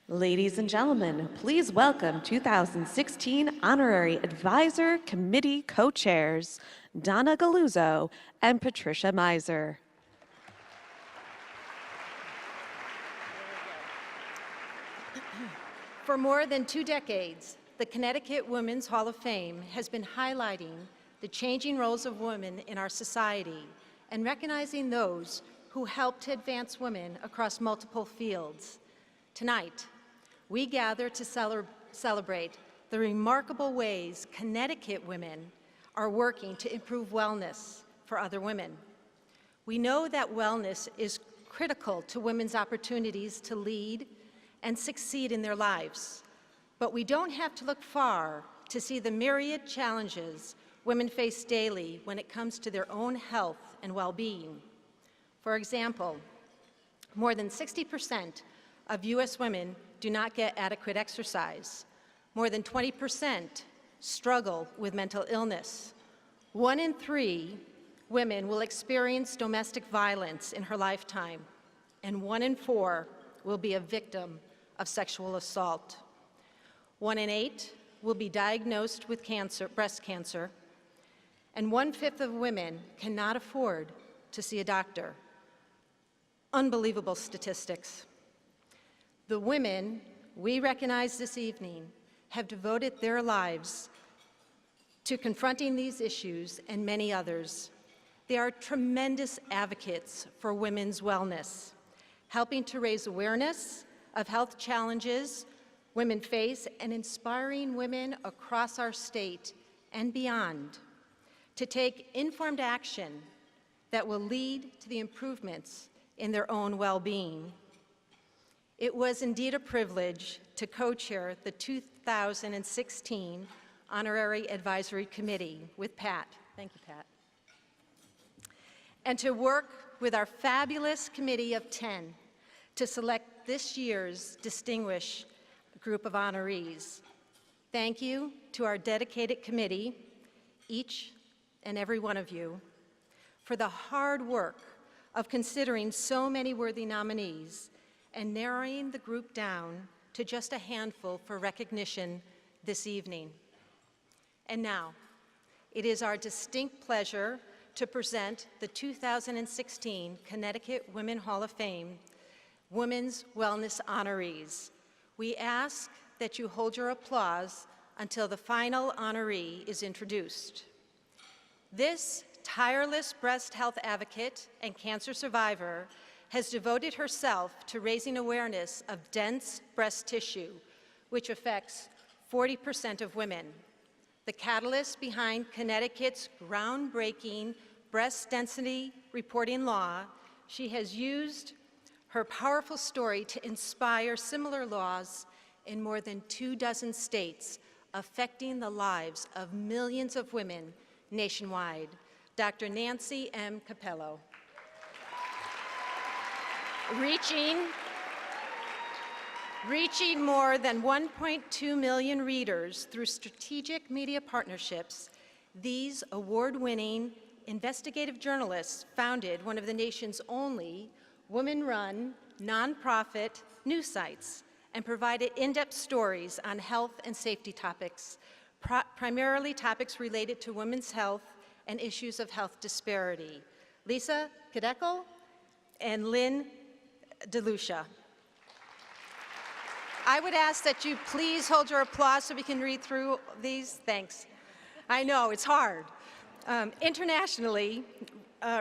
Ladies and gentlemen, please welcome 2016 Honorary Advisor Committee Co-Chairs, Donna Galluzzo and Patricia Meiser. For more than 2 decades, the Connecticut Women's Hall of Fame has been highlighting the changing roles of women in our society and recognizing those who helped to advance women across multiple fields. Tonight, we gather to celebrate the remarkable ways Connecticut women are working to improve wellness for other women. We know that wellness is critical to women's opportunities to lead and succeed in their lives, but we don't have to look far to see the myriad challenges women face daily when it comes to their own health and well-being. For example, more than 60% of U.S. women do not get adequate exercise. More than 20% struggle with mental illness. 1 in 3 women will experience domestic violence in her lifetime, and 1 in 4 will be a victim of sexual assault. 1 in 8 will be diagnosed with breast cancer, and 1/5 of women cannot afford to see a doctor. Unbelievable statistics. The women we recognize this evening have devoted their lives to confronting these issues and many others. They are tremendous advocates for women's wellness, helping to raise awareness of health challenges women face and inspiring women across our state and beyond to take informed action that will lead to the improvements in their own well-being. It was indeed a privilege to co-chair the 2016 Honorary Advisory Committee with Pat. Thank you, Pat. And to work with our fabulous committee of 10 to select this year's distinguished group of honorees. Thank you to our dedicated committee, each and every one of you, for the hard work of considering so many worthy nominees and narrowing the group down to just a handful for recognition this evening. And now, it is our distinct pleasure to present the 2016 Connecticut Women Hall of Fame Women's Wellness Honorees. We ask that you hold your applause until the final honoree is introduced. This tireless breast health advocate and cancer survivor has devoted herself to raising awareness of dense breast tissue, which affects 40% of women. The catalyst behind Connecticut's groundbreaking breast density reporting law, she has used her powerful story to inspire similar laws in more than 24 states, affecting the lives of millions of women nationwide. Dr. Nancy M. Cappello. Reaching more than 1.2 million readers through strategic media partnerships, these award-winning investigative journalists founded one of the nation's only women-run, nonprofit news sites and provided in-depth stories on health and safety topics, primarily topics related to women's health and issues of health disparity. Lisa Chedekel and Lynne, DeLucia. I would ask that you please hold your applause so we can read through these. Thanks. I know, it's hard. Internationally,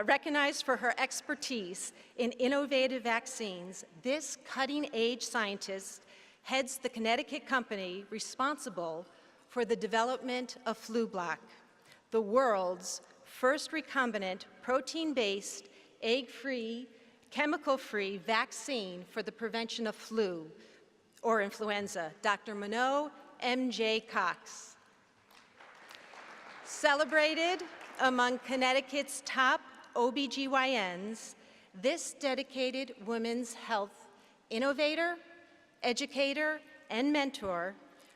recognized for her expertise in innovative vaccines, this cutting-edge scientist heads the Connecticut company responsible for the development of Flublok, the world's first recombinant protein-based, egg-free, chemical-free vaccine for the prevention of flu or influenza. Dr. Manon M.J. Cox. Celebrated among Connecticut's top OBGYNs, this dedicated women's health innovator, educator, and mentor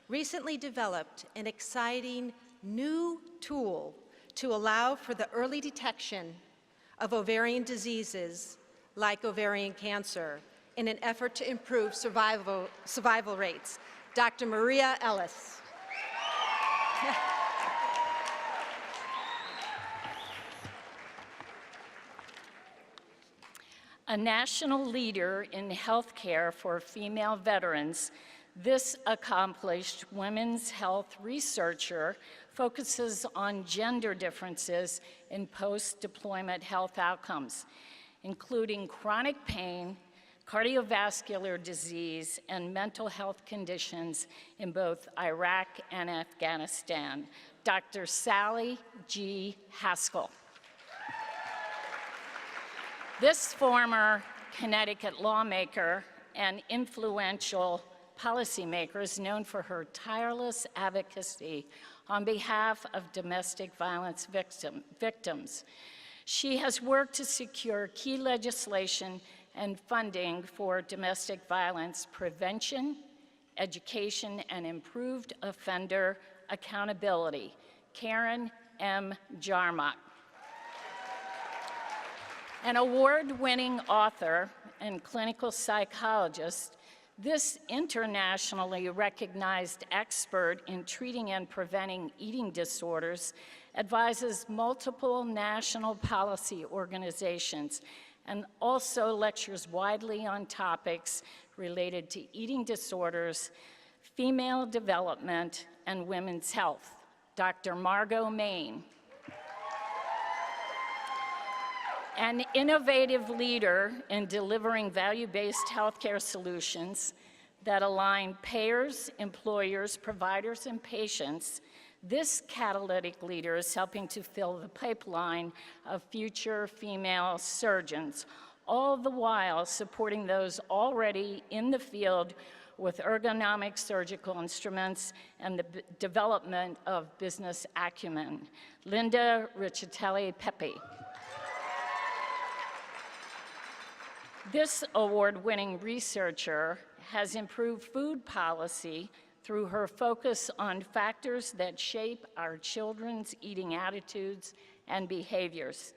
recently developed an exciting new tool to allow for the early detection of ovarian diseases like ovarian cancer in an effort to improve survival rates. Dr. Maria Ellis. A national leader in healthcare for female veterans, this accomplished women's health researcher focuses on gender differences in post-deployment health outcomes, including chronic pain, cardiovascular disease, and mental health conditions in both Iraq and Afghanistan. Dr. Sally G. Haskell. This former Connecticut lawmaker and influential policymaker is known for her tireless advocacy on behalf of domestic violence victims. She has worked to secure key legislation and funding for domestic violence prevention, education, and improved offender accountability. Karen M. Jarmoc. An award-winning author and clinical psychologist, this internationally recognized expert in treating and preventing eating disorders advises multiple national policy organizations and also lectures widely on topics related to eating disorders, female development, and women's health. Dr. Margo, Maine. An innovative leader in delivering value-based healthcare solutions that align payers, employers, providers, and patients, this catalytic leader is helping to fill the pipeline of future female surgeons, all the while supporting those already in the field with ergonomic surgical instruments and the development of business acumen. Linda Richetelli-Pepe. This award-winning researcher has improved food policy through her focus on factors that shape our children's eating attitudes and behaviors,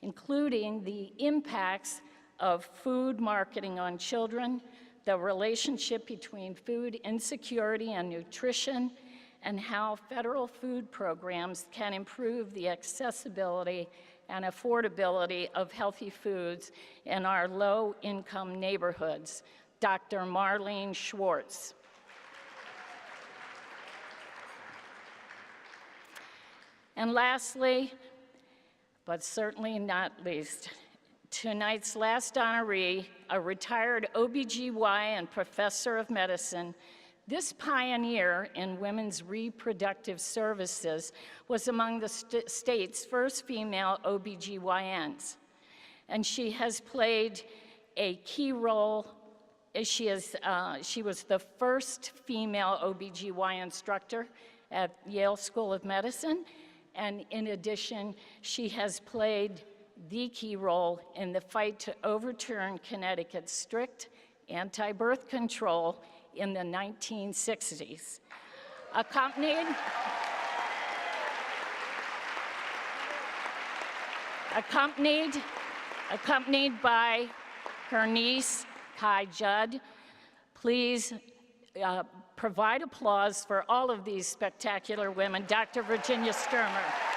including the impacts of food marketing on children, the relationship between food insecurity and nutrition, and how federal food programs can improve the accessibility and affordability of healthy foods in our low-income neighborhoods. Dr. Marlene Schwartz. And lastly, but certainly not least, tonight's last honoree, a retired OBGYN professor of medicine. This pioneer in women's reproductive services was among the state's first female OBGYNs, and she has played a key role. She was the first female OBGYN instructor at Yale School of Medicine, and in addition, she has played the key role in the fight to overturn Connecticut's strict anti-birth control in the 1960s. Accompanied by her niece, Kai Judd. Please provide applause for all of these spectacular women. Dr. Virginia Stuermer.